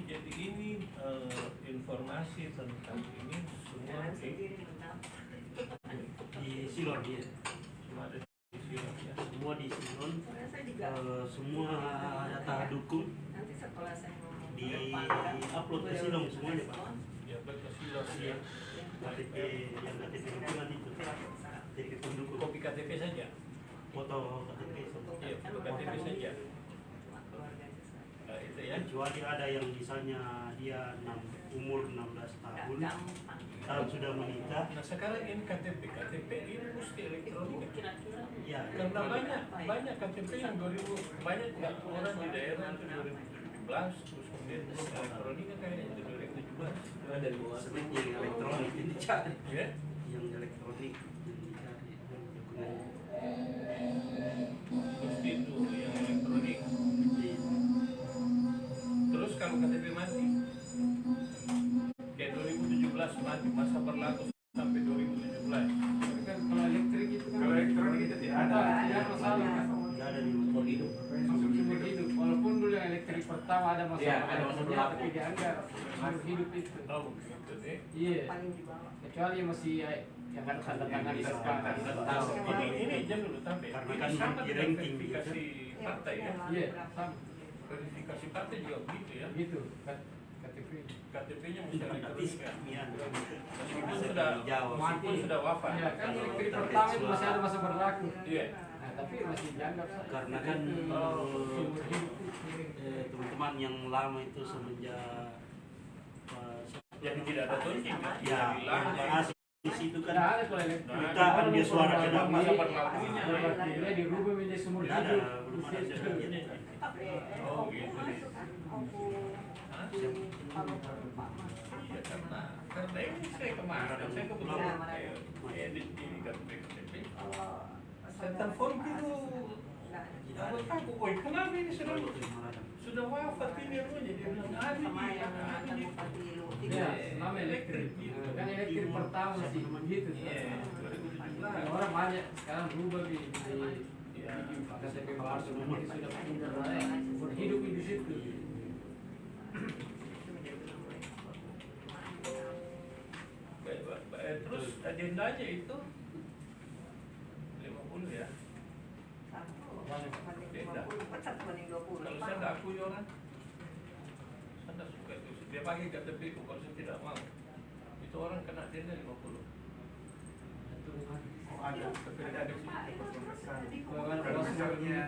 jadi ini informasi tentang ini semua di Silon ya. semua ada di Silon ya. Semua di Silon. Semua data dukung di upload ke Silon semuanya Pak. Ya betul Silon ya. KTP yang KTP dukungan itu. KTP pendukung. Kopi KTP saja. Foto KTP. Iya, foto KTP saja. Itu ya. Kecuali ada yang misalnya dia umur 16 tahun, sudah menikah. Nah sekarang ini KTP ini mesti elektronik. Ya, Karena banyak KTP yang 2000 banyak orang di daerah itu 2017 terus kemudian elektroniknya kayaknya itu 2017 ada di luar. sebenarnya yang elektronik yang dicari. Ya. Yang elektronik yang dicari. Mesti itu yang elektronik. Terus kalau KTP mati kayak 2017 mati masa berlaku sampai 2017. Kan kalau elektrik itu kan Kalau elektronik itu tidak ada. tidak masalah kan. Tidak ada di umur hidup. Masuk seumur hidup. Walaupun dulu yang elektrik pertama ada masalah, Iya, ada masalah. tapi dianggap seumur hidup itu. Oh begitu deh. Iya. Kecuali masih yang kan tanda tangan di sekarang. Ini jam dulu sampai. Karena Ini kan sama di dengan ranking verifikasi partai ya. Iya, sama. Verifikasi partai juga begitu ya. Gitu. KTP. KTP-nya mesti Tapi elektronik kan. ya, Meskipun sudah wafat. Iya, kan elektrik pertama itu masih ada masa berlaku. Iya. Nah, tapi masih dianggap sah. karena kan Seumur hidup. teman-teman yang lama itu semenjak Jadi tidak ada tunjuk kan? ya yang bahas di situ Tidak kan ada kalau elektrik. jutaan dia suara tidak masa berlakunya. Dia dirubah menjadi seumur tidak ada hidup. belum ada sebenarnya. Oh gitu. Iya karena ini saya kemarin saya kebetulan edit di KTP. Saya telepon itu aku, woi kenapa ini sudah wafat ini rumahnya dia bilang ada Ya, nama elektrik. Kan elektrik pertama masih begitu. Iya. Orang banyak sekarang berubah di KTP palsu sudah berhidup di situ. Terus agendanya itu 50 ya. Kalau saya nggak akui orang, saya nggak suka itu. Dia pakai KTP itu kalau saya tidak mau. Itu orang kena denda 50. Oh, ada, tapi tidak ada pemeriksaan. Kalau Kalau misalnya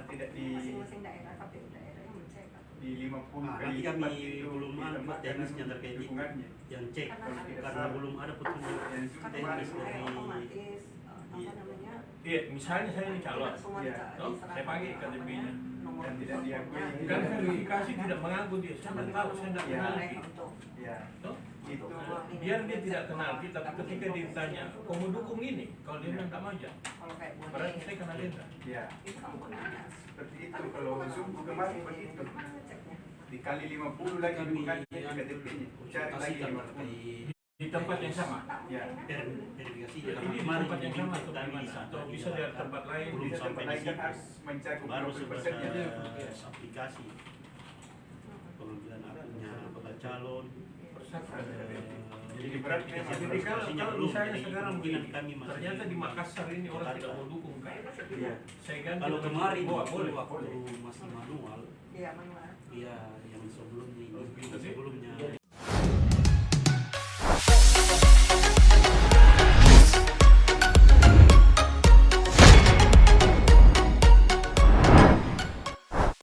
tidak di masing-masing daerah KPU daerah yang mencek. di 50 Nanti kali kami lipat itu belum ada ditambahkan teknisnya terkait itu dukungannya. yang cek karena belum ada petunjuk teknis dari Otomatis apa namanya? Iya, misalnya saya ini calon, Semua Iya. saya pakai KTP-nya. Dan tidak diakui. Kan verifikasi tidak mengaku dia, saya tidak tahu, saya tidak Iya. kenal Naik dia. untuk Ya, Toh? itu Biar dia tidak kenal kita, tapi ketika ditanya, kamu dukung ini? Kalau dia bilang tak mau aja, kalau kayak berarti saya kena denda. ya itu kamu nanya. seperti itu. Kalau sungguh kemarin begitu Mana ceknya? dikali 50 lagi kami dukungannya di KTP-nya. Cari lagi konsultasikan 50. terkait Di tempat yang sama. Ya, verifikasi Ini di kemarin tempat yang sama atau kami di mana? Atau bisa di tempat lain? belum bisa sampai di naikkan situ harus mencakup baru 20% ya. sebatas aplikasi pengambilan akunnya bakal calon. Jadi berat memang. Jadi kalau misalnya sekarang begini, kami masih ternyata di Makassar ini orang tidak mau dukung kan? Iya. Saya ganti kalau dengan kemarin Boa, boleh. waktu masih manual Iya, manual. ya yang sebelumnya Oh, ini gitu sih. sebelumnya